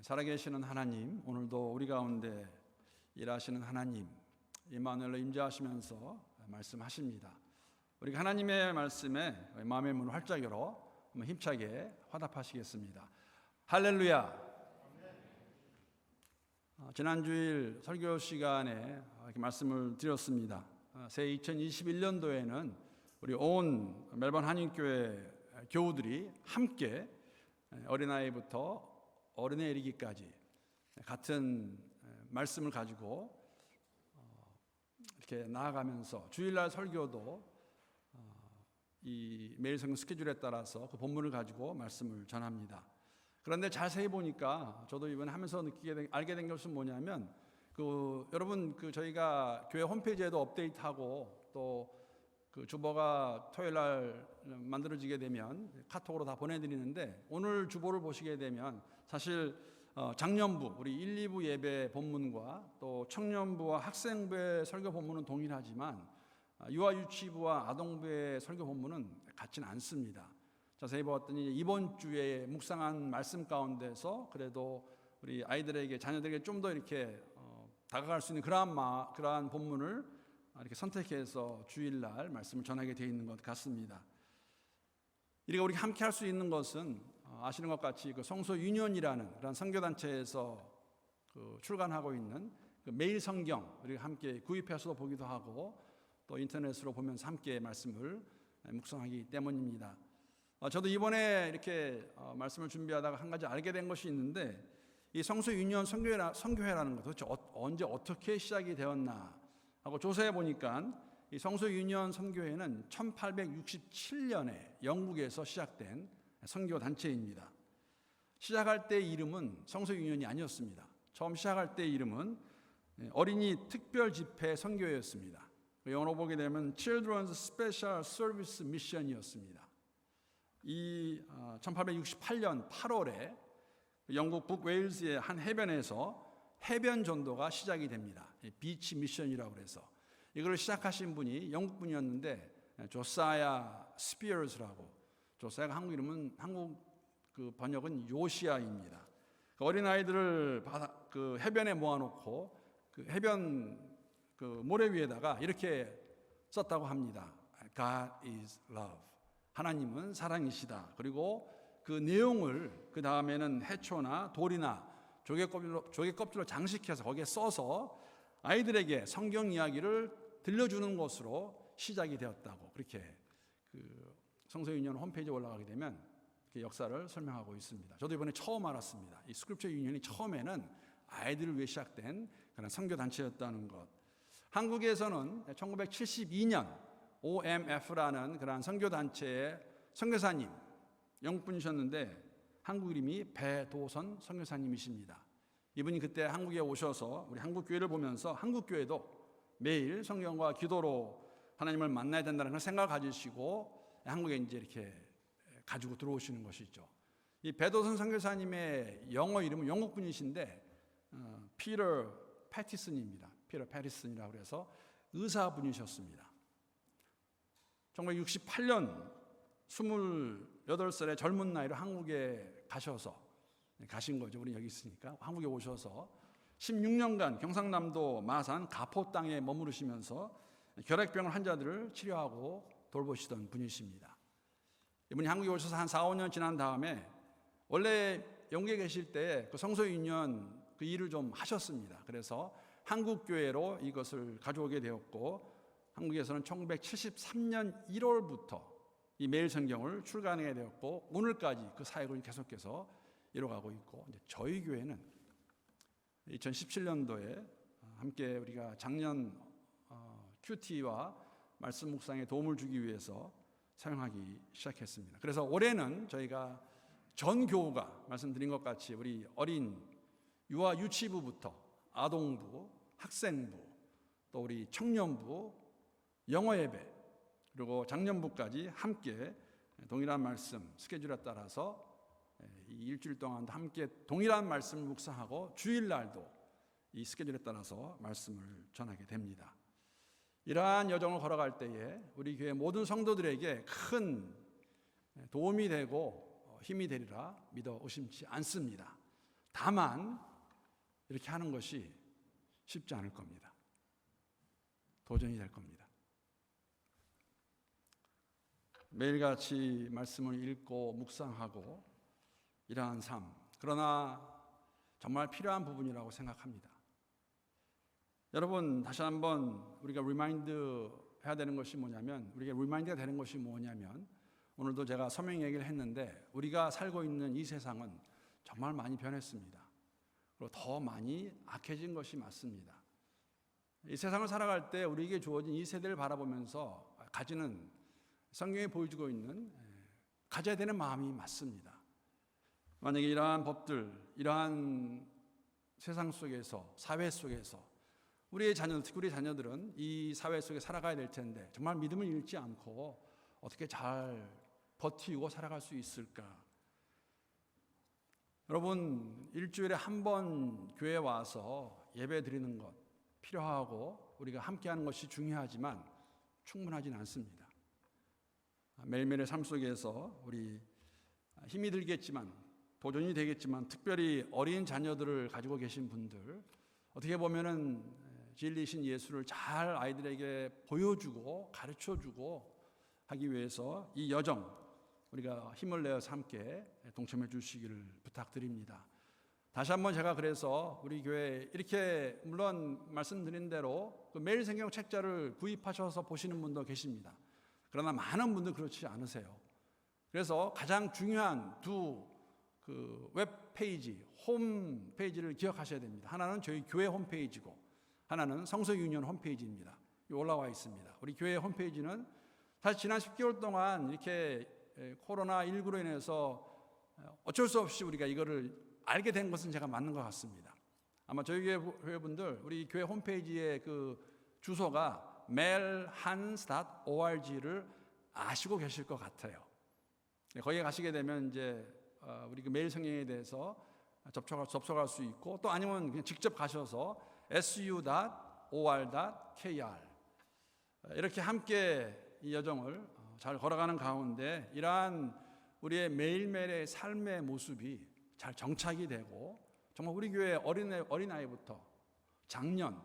살아계시는 하나님, 오늘도 우리 가운데 일하시는 하나님 임마누엘로 임재하시면서 말씀하십니다. 우리가 하나님의 말씀에 마음의 문을 활짝 열어 힘차게 화답하시겠습니다. 할렐루야. 지난주일 설교 시간에 이렇게 말씀을 드렸습니다. 새 2021년도에는 우리 온 멜번 한인교회 교우들이 함께 어린아이부터 어른에 이르기까지 같은 말씀을 가지고 이렇게 나아가면서 주일날 설교도 이 매일 성경 스케줄에 따라서 그 본문을 가지고 말씀을 전합니다. 그런데 자세히 보니까 저도 이번에 하면서 알게 된 것은 뭐냐면 여러분 저희가 교회 홈페이지에도 업데이트하고 또 그 주보가 토요일날 만들어지게 되면 카톡으로 다 보내드리는데 오늘 주보를 보시게 되면 사실 작년부 우리 1, 2부 예배 본문과 또 청년부와 학생부의 설교 본문은 동일하지만 유아 유치부와 아동부의 설교 본문은 같지는 않습니다. 자세히 보았더니 이번 주에 묵상한 말씀 가운데서 그래도 우리 아이들에게 자녀들에게 좀 더 이렇게 다가갈 수 있는 그러한 본문을 이렇게 선택해서 주일날 말씀을 전하게 되어 있는 것 같습니다. 우리가 함께 할 수 있는 것은 아시는 것 같이 성소 유년이라는 그런 선교단체에서 출간하고 있는 매일 성경 우리가 함께 구입해서 보기도 하고 또 인터넷으로 보면서 함께 말씀을 묵상하기 때문입니다. 저도 이번에 이렇게 말씀을 준비하다가 한 가지 알게 된 것이 있는데 이 성소 유년 선교회라는 것 도대체 언제 어떻게 시작이 되었나 하고 조사해 보니까 이 성소 유년 선교회는 1867년에 영국에서 시작된 선교 단체입니다. 시작할 때 이름은 성소 유년이 아니었습니다. 처음 시작할 때 이름은 어린이 특별 집회 선교회였습니다. 영어로 보게 되면 Children's Special Service Mission이었습니다. 이 1868년 8월에 영국 북웨일즈의 한 해변에서 해변 전도가 시작이 됩니다. 비치 미션이라고 해서 이걸 시작하신 분이 영국 분이었는데 조사야 스피어스라고, 조사야가 한국 번역은 요시아입니다. 어린 아이들을 해변에 모아놓고 해변 모래 위에다가 이렇게 썼다고 합니다. God is love. 하나님은 사랑이시다. 그리고 그 내용을 그 다음에는 해초나 돌이나 조개 껍질로 장식해서 거기에 써서 아이들에게 성경 이야기를 들려주는 것으로 시작이 되었다고 그렇게 성소 유년 홈페이지에 올라가게 되면 역사를 설명하고 있습니다. 저도 이번에 처음 알았습니다. 이 스크립처 유년이 처음에는 아이들을 위해 시작된 그런 선교 단체였다는 것. 한국에서는 1972년 OMF라는 그런 선교 단체의 선교사님 영국 분이셨는데 한국 이름이 배도선 선교사님이십니다. 이분이 그때 한국에 오셔서 우리 한국 교회를 보면서 한국 교회도 매일 성경과 기도로 하나님을 만나야 된다는 생각을 가지시고 한국에 이제 이렇게 가지고 들어오시는 것이죠. 이 배도선 선교사님의 영어 이름은 영국 분이신데 피터 패티슨입니다. 피터 패티슨이라고 해서 의사분이셨습니다. 1968년 28살의 젊은 나이로 한국에 가신 거죠. 우리 여기 있으니까 한국에 오셔서 16년간 경상남도 마산 가포 땅에 머무르시면서 결핵병 환자들을 치료하고 돌보시던 분이십니다. 이분이 한국에 오셔서 한 4, 5년 지난 다음에 원래 영국에 계실 때 성소 유년 일을 좀 하셨습니다. 그래서 한국교회로 이것을 가져오게 되었고 한국에서는 1973년 1월부터 이 매일 성경을 출간하게 되었고 오늘까지 그 사역을 계속해서 이뤄가고 있고 이제 저희 교회는 2017년도에 함께 우리가 작년 큐티와 말씀 묵상에 도움을 주기 위해서 사용하기 시작했습니다. 그래서 올해는 저희가 전 교우가 말씀드린 것 같이 우리 어린 유아 유치부부터 아동부, 학생부, 또 우리 청년부, 영어 예배 그리고 작년부까지 함께 동일한 말씀 스케줄에 따라서 이 일주일 동안도 함께 동일한 말씀을 묵상하고 주일날도 이 스케줄에 따라서 말씀을 전하게 됩니다. 이러한 여정을 걸어갈 때에 우리 교회 모든 성도들에게 큰 도움이 되고 힘이 되리라 믿어 의심치 않습니다. 다만 이렇게 하는 것이 쉽지 않을 겁니다. 도전이 될 겁니다. 매일같이 말씀을 읽고 묵상하고 이러한 삶, 그러나 정말 필요한 부분이라고 생각합니다. 여러분, 다시 한번 우리가 리마인드 해야 되는 것이 뭐냐면, 우리가 리마인드가 되는 것이 뭐냐면, 오늘도 제가 서명 얘기를 했는데 우리가 살고 있는 이 세상은 정말 많이 변했습니다. 그리고 더 많이 악해진 것이 맞습니다. 이 세상을 살아갈 때 우리에게 주어진 이 세대를 바라보면서 가지는, 성경에 보여주고 있는 가져야 되는 마음이 맞습니다. 만약에 이러한 법들, 이러한 세상 속에서, 사회 속에서 우리의 자녀들, 특히 우리 자녀들은 이 사회 속에 살아가야 될 텐데 정말 믿음을 잃지 않고 어떻게 잘 버티고 살아갈 수 있을까? 여러분, 일주일에 한 번 교회에 와서 예배 드리는 것 필요하고 우리가 함께하는 것이 중요하지만 충분하진 않습니다. 매일매일의 삶 속에서 우리 힘이 들겠지만, 도전이 되겠지만, 특별히 어린 자녀들을 가지고 계신 분들, 어떻게 보면은 진리이신 예수를 잘 아이들에게 보여주고 가르쳐주고 하기 위해서 이 여정 우리가 힘을 내어서 함께 동참해 주시기를 부탁드립니다. 다시 한번 제가 그래서 우리 교회 이렇게, 물론 말씀드린 대로 매일 성경 책자를 구입하셔서 보시는 분도 계십니다. 그러나 많은 분들 그렇지 않으세요. 그래서 가장 중요한 두 웹페이지, 홈페이지를 기억하셔야 됩니다. 하나는 저희 교회 홈페이지고 하나는 성서유니온 홈페이지입니다. 올라와 있습니다. 우리 교회 홈페이지는 사실 지난 10개월 동안 이렇게 코로나19로 인해서 어쩔 수 없이 우리가 이거를 알게 된 것은 제가 맞는 것 같습니다. 아마 저희 교회 분들 우리 교회 홈페이지의 그 주소가 mailhans.org를 아시고 계실 것 같아요. 거기에 가시게 되면 이제 우리 그 메일 성경에 대해서 접속할 수 있고, 또 아니면 그냥 직접 가셔서 su.or.kr 이렇게 함께 이 여정을 잘 걸어가는 가운데 이러한 우리의 매일매일의 삶의 모습이 잘 정착이 되고, 정말 우리 교회 어린아이부터 장년,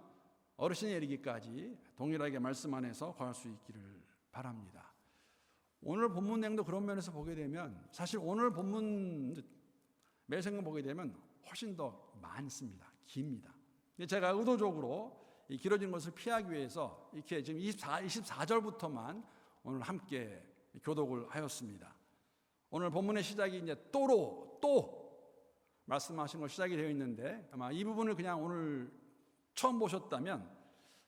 어르신에 이르기까지 동일하게 말씀 안에서 거할 수 있기를 바랍니다. 오늘 본문 내용도 그런 면에서 보게 되면, 사실 오늘 본문 매일 성경 보게 되면 훨씬 더 많습니다. 깁니다. 제가 의도적으로 이 길어진 것을 피하기 위해서 이렇게 지금 24절부터만 오늘 함께 교독을 하였습니다. 오늘 본문의 시작이 이제 또 말씀하신 걸 시작이 되어 있는데, 아마 이 부분을 그냥 오늘 처음 보셨다면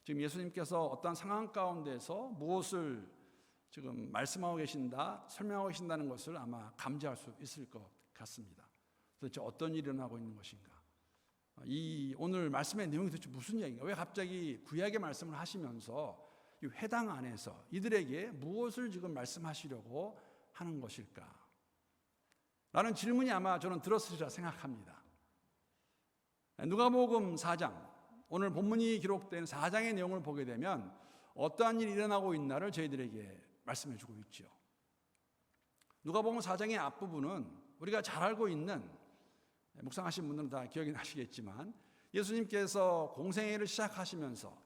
지금 예수님께서 어떤 상황 가운데서 무엇을 지금 말씀하고 계신다, 설명하고 계신다는 것을 아마 감지할 수 있을 것 같습니다. 도대체 어떤 일이 일어나고 있는 것인가? 이 오늘 말씀의 내용이 도대체 무슨 얘기인가? 왜 갑자기 구약의 말씀을 하시면서 이 회당 안에서 이들에게 무엇을 지금 말씀하시려고 하는 것일까? 라는 질문이 아마 저는 들었으리라 생각합니다. 누가복음 4장, 오늘 본문이 기록된 4장의 내용을 보게 되면 어떠한 일이 일어나고 있나를 저희들에게 말씀해 주고 있죠. 누가복음 4장의 앞부분은 우리가 잘 알고 있는, 묵상하신 분들은 다 기억이 나시겠지만, 예수님께서 공생애를 시작하시면서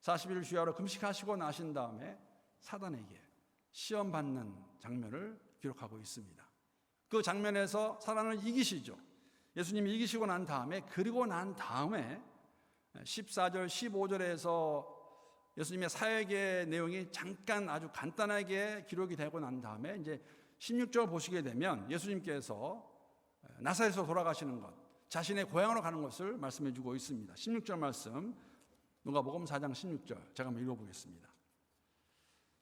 40일 주야로 금식하시고 나신 다음에 사단에게 시험받는 장면을 기록하고 있습니다. 그 장면에서 사단을 이기시죠. 예수님이 이기시고 난 다음에, 그리고 난 다음에 14절, 15절에서 예수님의 사역의 내용이 잠깐 아주 간단하게 기록이 되고 난 다음에 이제 16절 보시게 되면 예수님께서 나사렛에서 돌아가시는 것, 자신의 고향으로 가는 것을 말씀해 주고 있습니다. 16절 말씀, 누가복음 4장 16절 제가 한번 읽어보겠습니다.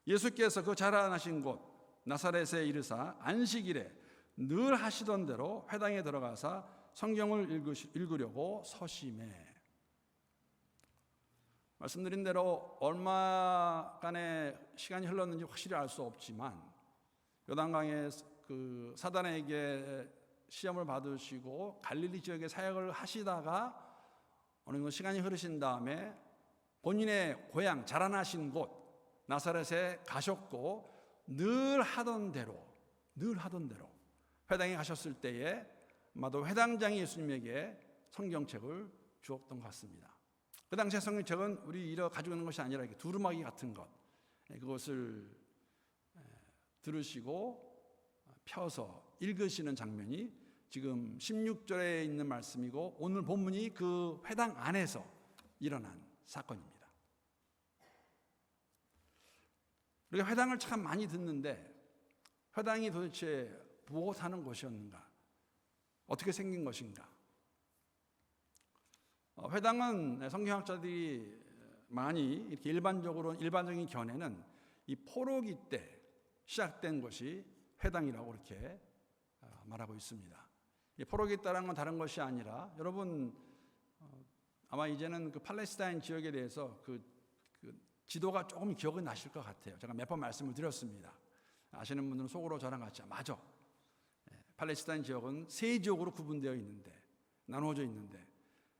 예수께서 그 자라나신 곳 나사렛에 이르사 안식일에 늘 하시던 대로 회당에 들어가사 성경을 읽으려고 서심해. 말씀드린 대로 얼마간의 시간이 흘렀는지 확실히 알 수 없지만, 요단강에 그 사단에게 시험을 받으시고 갈릴리 지역에 사역을 하시다가 어느 정도 시간이 흐르신 다음에 본인의 고향, 자라나신 곳 나사렛에 가셨고, 늘 하던 대로 회당에 가셨을 때에 아마도 회당장이 예수님에게 성경책을 주었던 것 같습니다. 그 당시에 성경책은 우리 이러 가지고 있는 것이 아니라 이렇게 두루마기 같은 것, 그것을 들으시고 펴서 읽으시는 장면이 지금 16절에 있는 말씀이고, 오늘 본문이 그 회당 안에서 일어난 사건입니다. 우리가 회당을 참 많이 듣는데, 회당이 도대체 무엇 하는 곳이었는가? 어떻게 생긴 것인가? 회당은 성경학자들이 많이 이렇게 일반적인 견해는 이 포로기 때 시작된 것이 회당이라고 이렇게 말하고 있습니다. 이 포로기 때라는 건 다른 것이 아니라, 여러분 아마 이제는 그 팔레스타인 지역에 대해서 그 지도가 조금 기억이 나실 것 같아요. 제가 몇 번 말씀을 드렸습니다. 아시는 분들은 속으로 저랑 같이 맞아. 팔레스타인 지역은 세 지역으로 구분되어 있는데, 나누어져 있는데,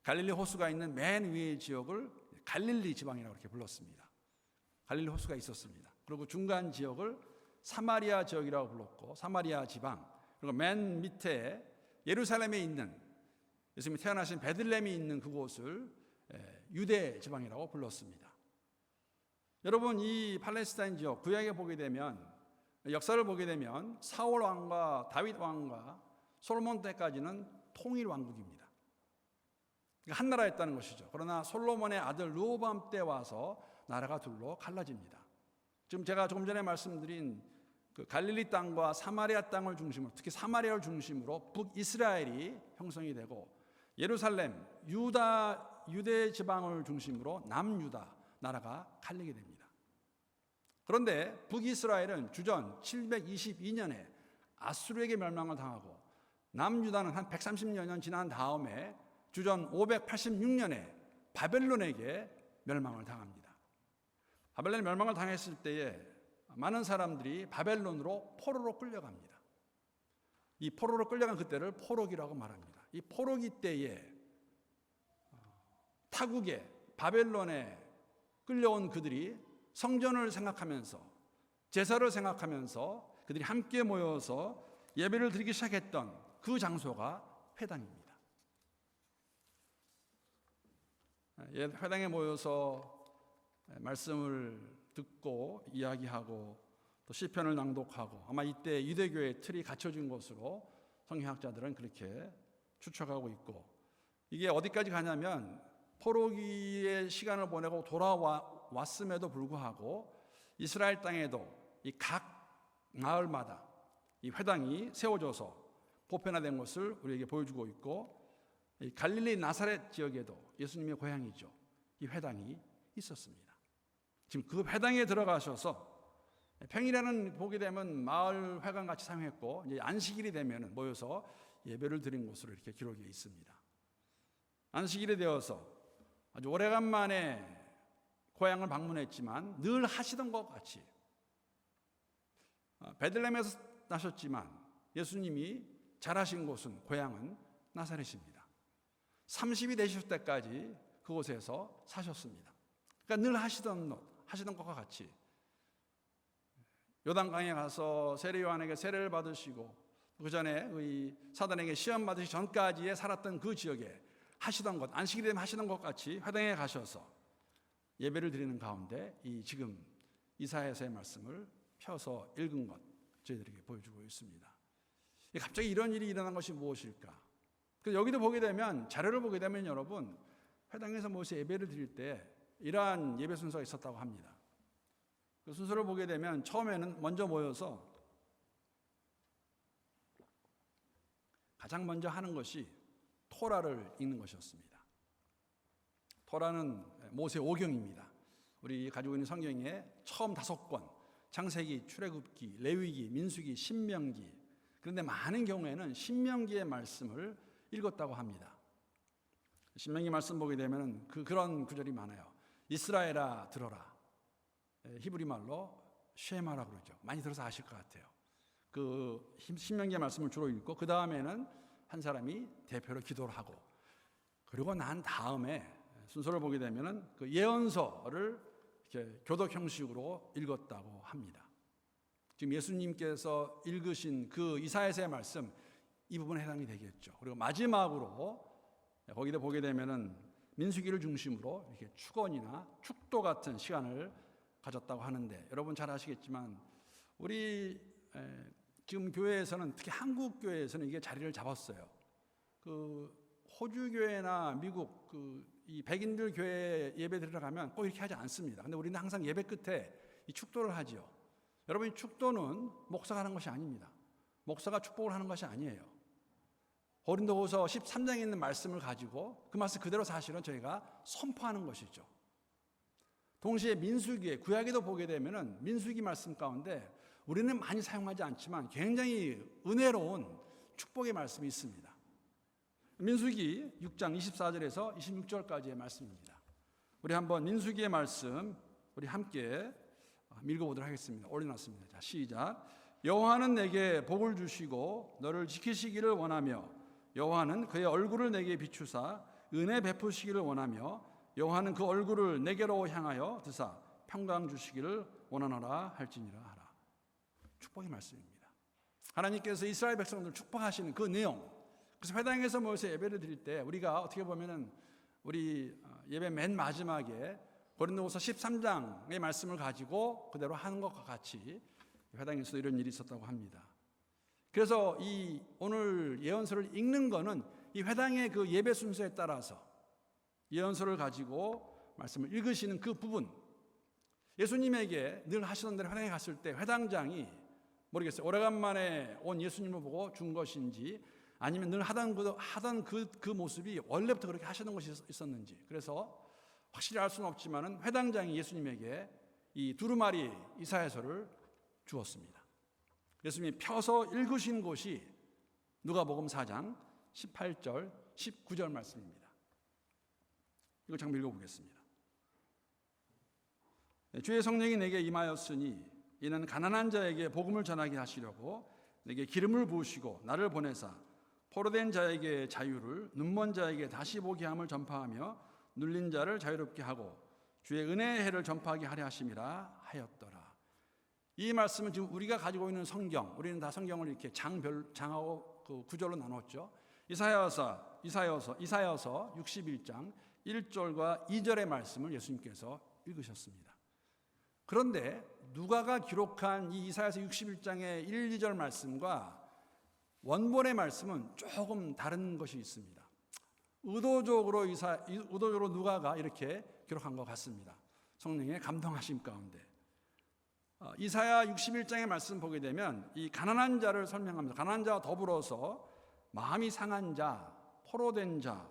갈릴리 호수가 있는 맨 위의 지역을 갈릴리 지방이라고 이렇게 불렀습니다. 갈릴리 호수가 있었습니다. 그리고 중간 지역을 사마리아 지역이라고 불렀고, 사마리아 지방, 그리고 맨 밑에 예루살렘에 있는, 예수님이 태어나신 베들레헴이 있는 그곳을 유대 지방이라고 불렀습니다. 여러분, 이 팔레스타인 지역 구약에 보게 되면, 역사를 보게 되면 사울 왕과 다윗 왕과 솔로몬 때까지는 통일 왕국입니다. 한 나라였다는 것이죠. 그러나 솔로몬의 아들 르호보암 때 와서 나라가 둘로 갈라집니다. 지금 제가 조금 전에 말씀드린 그 갈릴리 땅과 사마리아 땅을 중심으로, 특히 사마리아를 중심으로 북이스라엘이 형성이 되고, 예루살렘, 유대 지방을 중심으로 남유다 나라가 갈리게 됩니다. 그런데 북이스라엘은 주전 722년에 아수르에게 멸망을 당하고, 남유다는 한 130여 년 지난 다음에 주전 586년에 바벨론에게 멸망을 당합니다. 바벨론에 멸망을 당했을 때에 많은 사람들이 바벨론으로 포로로 끌려갑니다. 이 포로로 끌려간 그때를 포로기라고 말합니다. 이 포로기 때에 타국에 바벨론에 끌려온 그들이 성전을 생각하면서, 제사를 생각하면서 그들이 함께 모여서 예배를 드리기 시작했던 그 장소가 회당입니다. 회당에 모여서 말씀을 듣고 이야기하고 또 시편을 낭독하고, 아마 이때 유대교의 틀이 갖춰진 것으로 성경학자들은 그렇게 추측하고 있고, 이게 어디까지 가냐면 포로기의 시간을 보내고 돌아왔음에도 불구하고 이스라엘 땅에도 이 각 마을마다 이 회당이 세워져서 보편화된 것을 우리에게 보여주고 있고, 이 갈릴리 나사렛 지역에도 예수님의 고향이죠, 이 회당이 있었습니다. 지금 그 회당에 들어가셔서 평일에는 보게 되면 마을 회관 같이 사용했고, 이제 안식일이 되면 모여서 예배를 드린 곳으로 이렇게 기록이 있습니다. 안식일이 되어서 아주 오래간만에 고향을 방문했지만 늘 하시던 것 같이, 베들레헴에서 나셨지만 예수님이 자라신 곳은, 고향은 나사렛입니다. 30이 되실 때까지 그곳에서 사셨습니다. 그러니까 늘 하시던 것과 같이 요단강에 가서 세례 요한에게 세례를 받으시고, 그 전에 사단에게 시험 받으시기 전까지에 살았던 그 지역에 하시던 것, 안식이 되면 하시던 것 같이 회당에 가셔서 예배를 드리는 가운데 지금 이사야서의 말씀을 펴서 읽은 것 저희들에게 보여주고 있습니다. 갑자기 이런 일이 일어난 것이 무엇일까? 그래서 여기도 보게 되면, 자료를 보게 되면 여러분, 회당에서 모여서 예배를 드릴 때 이러한 예배 순서가 있었다고 합니다. 그 순서를 보게 되면 처음에는 먼저 모여서 가장 먼저 하는 것이 토라를 읽는 것이었습니다. 토라는 모세 오경입니다. 우리 가지고 있는 성경의 처음 5권, 창세기, 출애굽기, 레위기, 민수기, 신명기, 그런데 많은 경우에는 신명기의 말씀을 읽었다고 합니다. 신명기 말씀 보게 되면 그런 구절이 많아요. 이스라엘아 들어라. 히브리 말로 쉐마라 그러죠. 많이 들어서 아실 것 같아요. 그 신명기의 말씀을 주로 읽고, 그 다음에는 한 사람이 대표로 기도를 하고, 그리고 난 다음에 순서를 보게 되면은 그 예언서를 이렇게 교독 형식으로 읽었다고 합니다. 지금 예수님께서 읽으신 그 이사야서의 말씀, 이 부분에 해당이 되겠죠. 그리고 마지막으로 거기다 보게 되면은 민수기를 중심으로 이렇게 축원이나 축도 같은 시간을 가졌다고 하는데, 여러분 잘 아시겠지만 우리 지금 교회에서는, 특히 한국 교회에서는 이게 자리를 잡았어요. 그 호주 교회나 미국 이 백인들 교회 예배 들어가면 꼭 이렇게 하지 않습니다. 근데 우리는 항상 예배 끝에 이 축도를 하지요. 여러분, 이 축도는 목사가 하는 것이 아닙니다. 목사가 축복을 하는 것이 아니에요. 고린도후서 13장에 있는 말씀을 가지고 그 말씀 그대로 사실은 저희가 선포하는 것이죠. 동시에 민수기에, 구약에도 보게 되면은 민수기 말씀 가운데 우리는 많이 사용하지 않지만 굉장히 은혜로운 축복의 말씀이 있습니다. 민수기 6장 24절에서 26절까지의 말씀입니다. 우리 한번 민수기의 말씀 우리 함께 읽어보도록 하겠습니다. 올려놨습니다. 자, 시작. 여호와는 내게 복을 주시고 너를 지키시기를 원하며, 여호와는 그의 얼굴을 내게 비추사 은혜 베푸시기를 원하며, 여호와는 그 얼굴을 내게로 향하여 드사 평강 주시기를 원하노라 할지니라 하라. 축복의 말씀입니다. 하나님께서 이스라엘 백성들 축복하시는 그 내용. 그래서 회당에서 모여서 예배를 드릴 때 우리가 어떻게 보면은 우리 예배 맨 마지막에 고린도후서 13장의 말씀을 가지고 그대로 하는 것과 같이 회당에서도 이런 일이 있었다고 합니다. 그래서 이 오늘 예언서를 읽는 거는 이 회당의 그 예배 순서에 따라서 예언서를 가지고 말씀을 읽으시는 그 부분, 예수님에게 늘 하시던 대로 회당에 갔을 때 회당장이 모르겠어요. 오래간만에 온 예수님을 보고 준 것인지 아니면 늘 하던 그 모습이 원래부터 그렇게 하시는 것이 있었는지, 그래서 확실히 알 수는 없지만은 회당장이 예수님에게 이 두루마리 이사야서를 주었습니다. 예수님이 펴서 읽으신 곳이 누가복음 4장 18절 19절 말씀입니다. 이걸 잠깐 읽어보겠습니다. 주의 성령이 내게 임하였으니 이는 가난한 자에게 복음을 전하게 하시려고 내게 기름을 부으시고 나를 보내사 포로된 자에게 자유를, 눈먼 자에게 다시 보게 함을 전파하며 눌린 자를 자유롭게 하고 주의 은혜의 해를 전파하게 하려 하심이라 하였더라. 이 말씀은 지금 우리가 가지고 있는 성경, 우리는 다 성경을 이렇게 장하고 그 구절로 나눴죠. 이사야서 61장 1절과 2절의 말씀을 예수님께서 읽으셨습니다. 그런데 누가가 기록한 이 이사야서 61장의 1, 2절 말씀과 원본의 말씀은 조금 다른 것이 있습니다. 의도적으로 누가가 이렇게 기록한 것 같습니다. 성령의 감동하심 가운데. 이사야 61장의 말씀 보게 되면 이 가난한 자를 설명합니다. 가난한 자와 더불어서 마음이 상한 자, 포로된 자,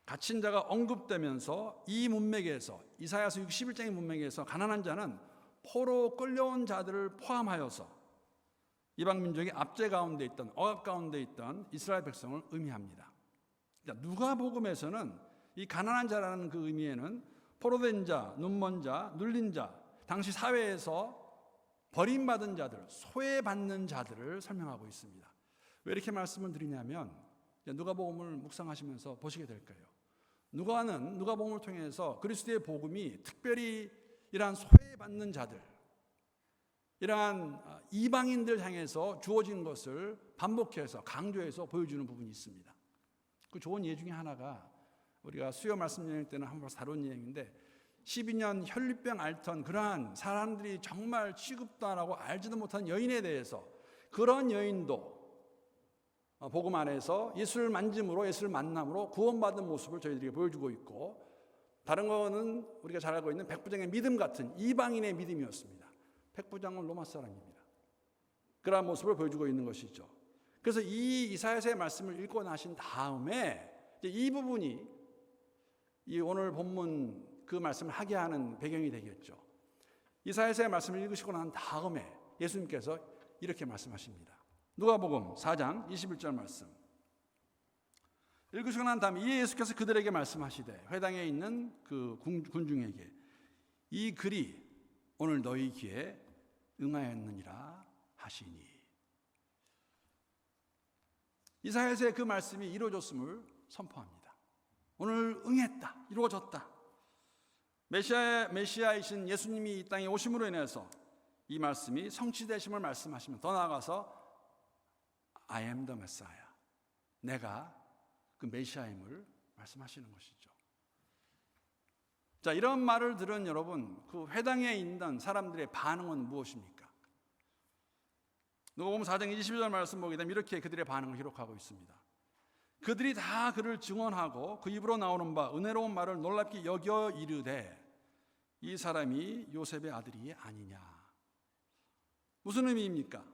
갇힌 자가 언급되면서 이 문맥에서, 이사야서 61장의 문맥에서 가난한 자는 포로 끌려온 자들을 포함하여서 이방 민족의 압제 가운데 있던, 억압 가운데 있던 이스라엘 백성을 의미합니다. 누가복음에서는 이 가난한 자라는 그 의미에는 포로된 자, 눈먼 자, 눌린 자, 당시 사회에서 버림받은 자들, 소외받는 자들을 설명하고 있습니다. 왜 이렇게 말씀을 드리냐면 누가복음을 묵상하시면서 보시게 될 거예요. 누가는 누가복음을 통해서 그리스도의 복음이 특별히 이러한 소외받는 자들, 이러한 이방인들 향해서 주어진 것을 반복해서 강조해서 보여주는 부분이 있습니다. 그 좋은 예 중에 하나가 우리가 수요 말씀 여행 때는 한번 다룬 예인데 12년 혈류병 앓던 그러한 사람들이 정말 취급도 안 하고 알지도 못한 여인에 대해서, 그런 여인도 복음 안에서 예수를 만짐으로, 예수를 만남으로 구원받은 모습을 저희들에게 보여주고 있고, 다른 거는 우리가 잘 알고 있는 백부장의 믿음 같은 이방인의 믿음이었습니다. 백부장은 로마 사람입니다. 그러한 모습을 보여주고 있는 것이죠. 그래서 이 이사야서의 말씀을 읽고 나신 다음에 이 부분이 이 오늘 본문 그 말씀을 하게 하는 배경이 되겠죠. 이사야서의 말씀을 읽으시고 난 다음에 예수님께서 이렇게 말씀하십니다. 누가복음 4장 21절 말씀. 읽으시고 난 다음에 이에 예수께서 그들에게 말씀하시되, 회당에 있는 그 군중에게 이 글이 오늘 너희 귀에 응하였느니라 하시니. 이사야서의 그 말씀이 이루어졌음을 선포합니다. 오늘 응했다, 이루어졌다. 메시아이신 예수님이 이 땅에 오심으로 인해서 이 말씀이 성취되심을 말씀하시면, 더 나아가서 I am the Messiah, 내가 그 메시아임을 말씀하시는 것이죠. 자, 이런 말을 들은 여러분, 그 회당에 있는 사람들의 반응은 무엇입니까? 누가복음 4장 22절 말씀 보게 되면 이렇게 그들의 반응을 기록하고 있습니다. 그들이 다 그를 증언하고 그 입으로 나오는 바 은혜로운 말을 놀랍게 여겨 이르되 이 사람이 요셉의 아들이 아니냐. 무슨 의미입니까?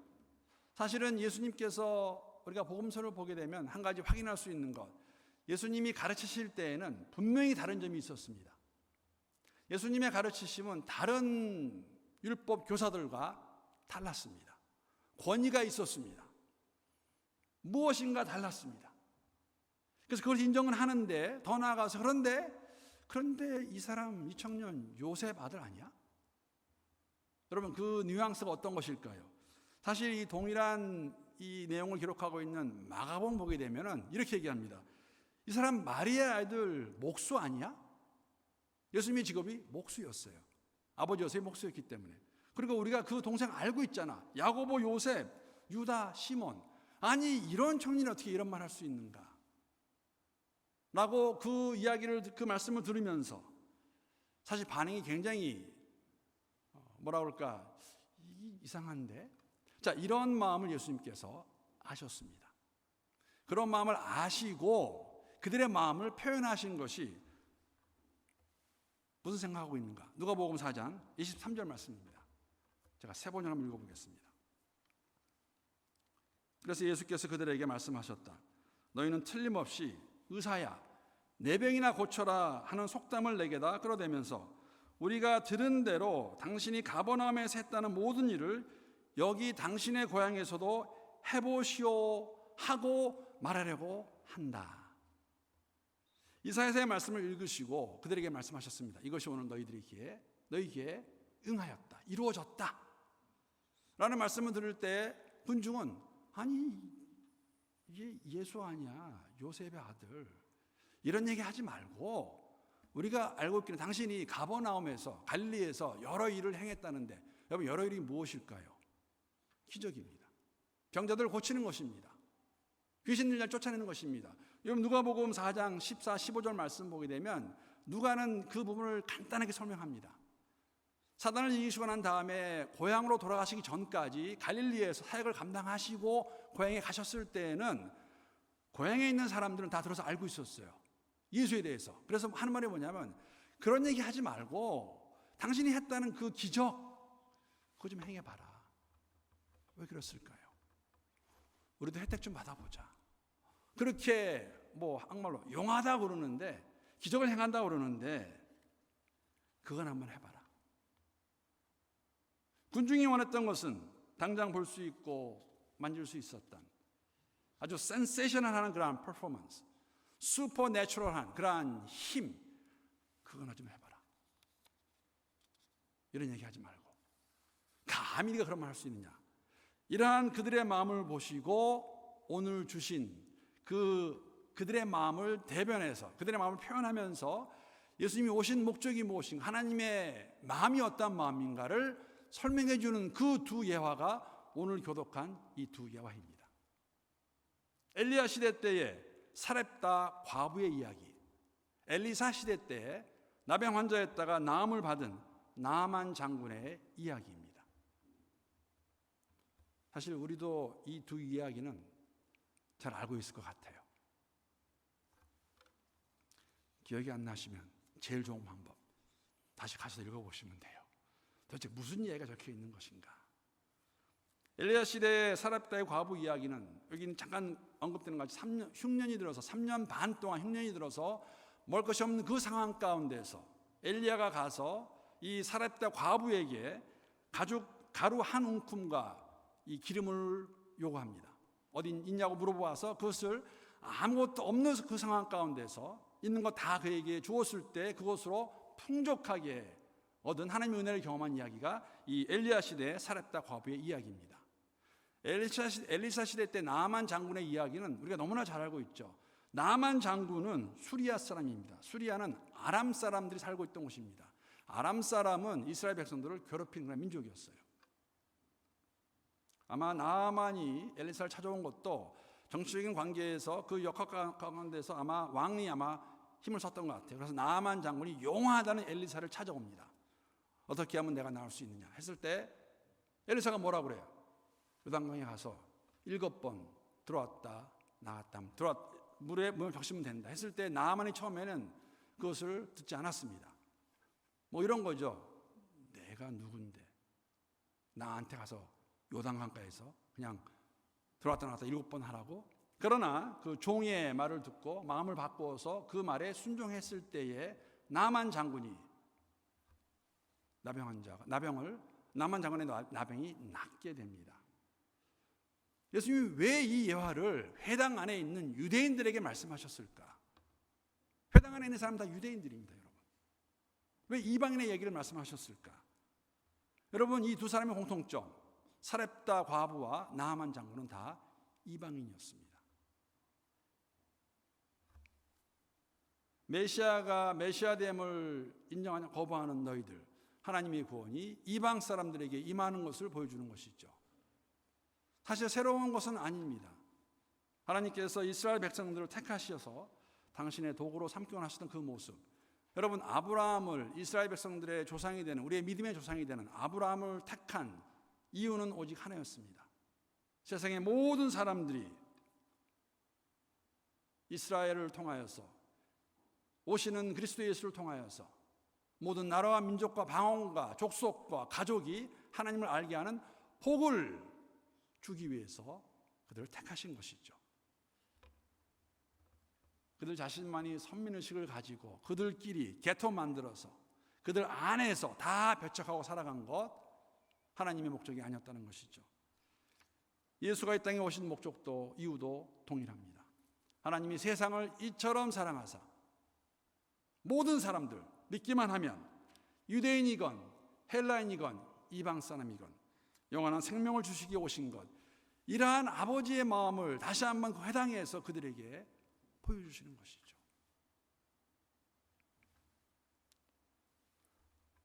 사실은 예수님께서 우리가 복음서를 보게 되면 한 가지 확인할 수 있는 것, 예수님이 가르치실 때에는 분명히 다른 점이 있었습니다. 예수님의 가르치심은 다른 율법 교사들과 달랐습니다. 권위가 있었습니다. 무엇인가 달랐습니다. 그래서 그걸 인정은 하는데 더 나아가서 그런데 이 사람, 이 청년 요셉 아들 아니야? 여러분, 그 뉘앙스가 어떤 것일까요? 사실 이 동일한 이 내용을 기록하고 있는 마가복음 보게 되면은 이렇게 얘기합니다. 이 사람 마리아 아들 목수 아니야? 예수님의 직업이 목수였어요. 아버지 요셉이 목수였기 때문에. 그리고 우리가 그 동생 알고 있잖아. 야고보, 요셉, 유다, 시몬. 아니 이런 청년이 어떻게 이런 말 할 수 있는가? 라고 그 이야기를, 그 말씀을 들으면서 사실 반응이 굉장히 뭐라 그럴까, 이상한데? 자, 이런 마음을 예수님께서 아셨습니다. 그런 마음을 아시고 그들의 마음을 표현하신 것이 무슨 생각하고 있는가? 누가복음 4장 23절 말씀입니다. 제가 세 번을 한번 읽어보겠습니다. 그래서 예수께서 그들에게 말씀하셨다. 너희는 틀림없이 의사야, 내 병이나 고쳐라 하는 속담을 내게다 끌어대면서 우리가 들은 대로 당신이 가버나움에서 했다는 모든 일을 여기 당신의 고향에서도 해보시오 하고 말하려고 한다. 이사야서의 말씀을 읽으시고 그들에게 말씀하셨습니다. 이것이 오늘 너희에게 응하였다, 이루어졌다 라는 말씀을 들을 때 군중은 아니 이게 예수 아니야, 요셉의 아들, 이런 얘기 하지 말고 우리가 알고 있기는 당신이 가버나움에서 갈릴리에서 여러 일을 행했다는데, 여러분 여러 일이 무엇일까요? 기적입니다. 병자들을 고치는 것입니다. 귀신 들려 쫓아내는 것입니다. 여러분 누가복음 4장 14, 15절 말씀 보게 되면 누가는 그 부분을 간단하게 설명합니다. 사단을 이기시고 난 다음에 고향으로 돌아가시기 전까지 갈릴리에서 사역을 감당하시고 고향에 가셨을 때에는 고향에 있는 사람들은 다 들어서 알고 있었어요. 예수에 대해서. 그래서 하는 말이 뭐냐면 그런 얘기 하지 말고 당신이 했다는 그 기적 그거 좀 행해봐라. 왜 그랬을까요? 우리도 혜택 좀 받아보자. 그렇게 뭐 한말로 용하다 그러는데, 기적을 행한다 그러는데 그건 한번 해봐라. 군중이 원했던 것은 당장 볼 수 있고 만질 수 있었던 아주 센세이셔널한 그러한 퍼포먼스, 슈퍼내추럴한 그러한 힘, 그거나 좀 해봐라. 이런 얘기 하지 말고 감히 네가 그런 말 할 수 있느냐. 이러한 그들의 마음을 보시고 오늘 주신 그들의 마음을 대변해서 그들의 마음을 표현하면서 예수님이 오신 목적이 무엇인가, 하나님의 마음이 어떤 마음인가를 설명해 주는 그 두 예화가 오늘 교독한 이 두 예화입니다. 엘리야 시대 때의 사렙다 과부의 이야기, 엘리사 시대 때에 나병 환자였다가 나음을 받은 나아만 장군의 이야기입니다. 사실 우리도 이 두 이야기는 잘 알고 있을 것 같아요. 기억이 안 나시면 제일 좋은 방법, 다시 가서 읽어보시면 돼요. 도대체 무슨 이야기가 적혀 있는 것인가? 엘리야 시대의 사렙다의 과부 이야기는 여기는 잠깐 언급되는 것 같이 흉년이 들어서 3년 반 동안 흉년이 들어서 먹을 것이 없는 그 상황 가운데서 엘리야가 가서 이 사렙다 과부에게 가루 한 움큼과 이 기름을 요구합니다. 어디 있냐고 물어보아서 그것을 아무것도 없는 그 상황 가운데서 있는 거 다 그에게 주었을 때 그것으로 풍족하게 얻은 하나님의 은혜를 경험한 이야기가 이 엘리야 시대의 사렙다 과부의 이야기입니다. 엘리사 시대 때 나아만 장군의 이야기는 우리가 너무나 잘 알고 있죠. 나아만 장군은 수리아 사람입니다. 수리아는 아람 사람들이 살고 있던 곳입니다. 아람 사람은 이스라엘 백성들을 괴롭히는 그런 민족이었어요. 아마 나아만이 엘리사를 찾아온 것도 정치적인 관계에서 그 역할 가운데서 아마 왕이 아마 힘을 썼던 것 같아요. 그래서 나아만 장군이 용하다는 엘리사를 찾아옵니다. 어떻게 하면 내가 나을 수 있느냐 했을 때 엘리사가 뭐라고 그래요? 요단강에 가서 7번 들어왔다 나갔다 물에 몸을 적시면 된다 했을 때 나아만이 처음에는 그것을 듣지 않았습니다. 뭐 이런 거죠. 내가 누군데 나한테 가서 요단강가에서 그냥 들어왔다 나갔다 7번 하라고? 그러나 그 종의 말을 듣고 마음을 바꾸어서 그 말에 순종했을 때에 나만 장군이 나만 장군의 나병이 낫게 됩니다. 예수님이 왜 이 예화를 회당 안에 있는 유대인들에게 말씀하셨을까? 회당 안에 있는 사람 다 유대인들입니다, 여러분. 왜 이방인의 얘기를 말씀하셨을까? 여러분, 이 두 사람의 공통점, 사렙다 과부와 나아만 장군은 다 이방인이었습니다. 메시아됨을 인정하냐 거부하는 너희들, 하나님의 구원이 이방 사람들에게 임하는 것을 보여주는 것이죠. 사실 새로운 것은 아닙니다. 하나님께서 이스라엘 백성들을 택하셔서 당신의 도구로 삼기원 하시던 그 모습, 여러분, 아브라함을 이스라엘 백성들의 조상이 되는, 우리의 믿음의 조상이 되는 아브라함을 택한 이유는 오직 하나였습니다. 세상의 모든 사람들이 이스라엘을 통하여서, 오시는 그리스도 예수를 통하여서 모든 나라와 민족과 방언과 족속과 가족이 하나님을 알게 하는 복을 주기 위해서 그들을 택하신 것이죠. 그들 자신만이 선민의식을 가지고 그들끼리 개토 만들어서 그들 안에서 다 배척하고 살아간 것, 하나님의 목적이 아니었다는 것이죠. 예수가 이 땅에 오신 목적도 이유도 동일합니다. 하나님이 세상을 이처럼 사랑하사 모든 사람들 믿기만 하면 유대인이건 헬라인이건 이방 사람이건 영원한 생명을 주시기 오신 것, 이러한 아버지의 마음을 다시 한번 그 회당에서 그들에게 보여주시는 것이죠.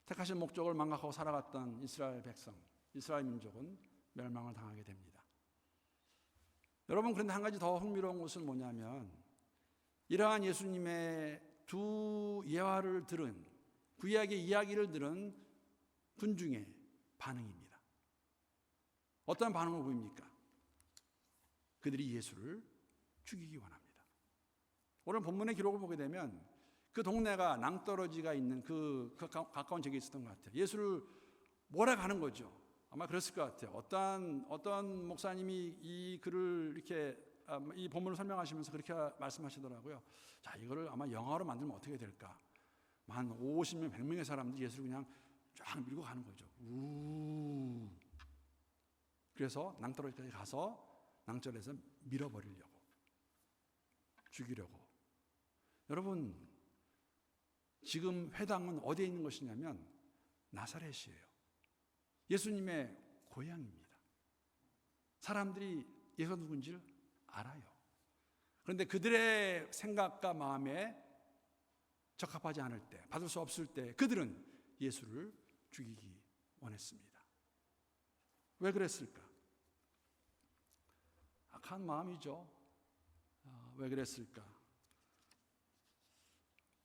택하신 목적을 망각하고 살아갔던 이스라엘 백성, 이스라엘 민족은 멸망을 당하게 됩니다. 여러분, 그런데 한 가지 더 흥미로운 것은 뭐냐면, 이러한 예수님의 두 예화를 들은, 구약의 이야기를 들은 군중의 반응입니다. 어떤 반응을 보입니까? 그들이 예수를 죽이기 원합니다. 오늘 본문의 기록을 보게 되면 그 동네가 낭떠러지가 있는 그 가까운 지역에 있었던 것 같아요. 예수를 몰아가는 거죠. 아마 그랬을 것 같아요. 어떤 목사님이 이 글을 이렇게 이 본문을 설명하시면서 그렇게 말씀하시더라고요. 자, 이거를 아마 영화로 만들면 어떻게 될까? 한 50명, 100명의 사람들이 예수를 그냥 쫙 밀고 가는 거죠. 그래서 낭떠러지까지 가서 낭떠러지에서 밀어버리려고, 죽이려고. 여러분, 지금 회당은 어디에 있는 것이냐면 나사렛이에요. 예수님의 고향입니다. 사람들이 예수가 누군지를 알아요. 그런데 그들의 생각과 마음에 적합하지 않을 때, 받을 수 없을 때 그들은 예수를 죽이기 원했습니다. 왜 그랬을까? 악한 마음이죠. 왜 그랬을까?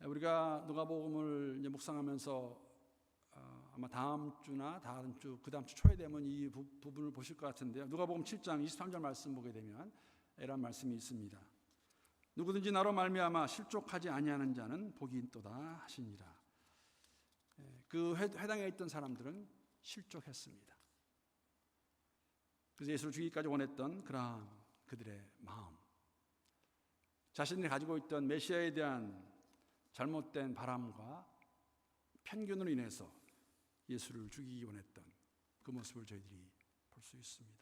우리가 누가복음을 이제 묵상하면서 아마 다음 주나 다음 주, 그 다음 주 초에 되면 이 부분을 보실 것 같은데요. 누가복음 7장 23절 말씀 보게 되면 이런 말씀이 있습니다. 누구든지 나로 말미암아 실족하지 아니하는 자는 복이 있도다 하시니라. 그 회당에 있던 사람들은 실족했습니다. 그래서 예수를 죽이기까지 원했던 그러한 그들의 마음, 자신들이 가지고 있던 메시아에 대한 잘못된 바람과 편견으로 인해서 예수를 죽이기 원했던 그 모습을 저희들이 볼 수 있습니다.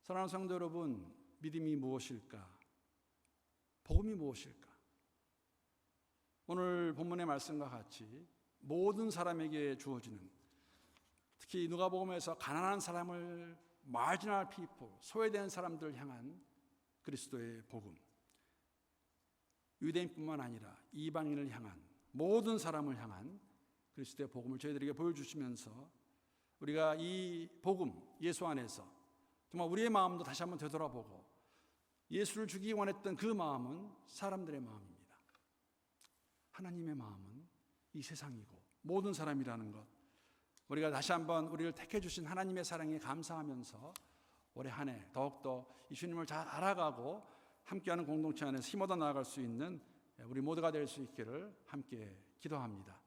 사랑하는 성도 여러분, 믿음이 무엇일까? 복음이 무엇일까? 오늘 본문의 말씀과 같이 모든 사람에게 주어지는, 특히 누가복음에서 가난한 사람을, 마지노럴 피플, 소외된 사람들을 향한 그리스도의 복음, 유대인뿐만 아니라 이방인을 향한, 모든 사람을 향한 그리스도의 복음을 저희들에게 보여주시면서 우리가 이 복음, 예수 안에서 정말 우리의 마음도 다시 한번 되돌아보고 예수를 주기 원했던 그 마음은 사람들의 마음입니다. 하나님의 마음은 이 세상이고 모든 사람이라는 것, 우리가 다시 한번 우리를 택해 주신 하나님의 사랑에 감사하면서 올해 한 해 더욱더 이 주님을 잘 알아가고 함께하는 공동체 안에서 힘 얻어 나아갈 수 있는 우리 모두가 될 수 있기를 함께 기도합니다.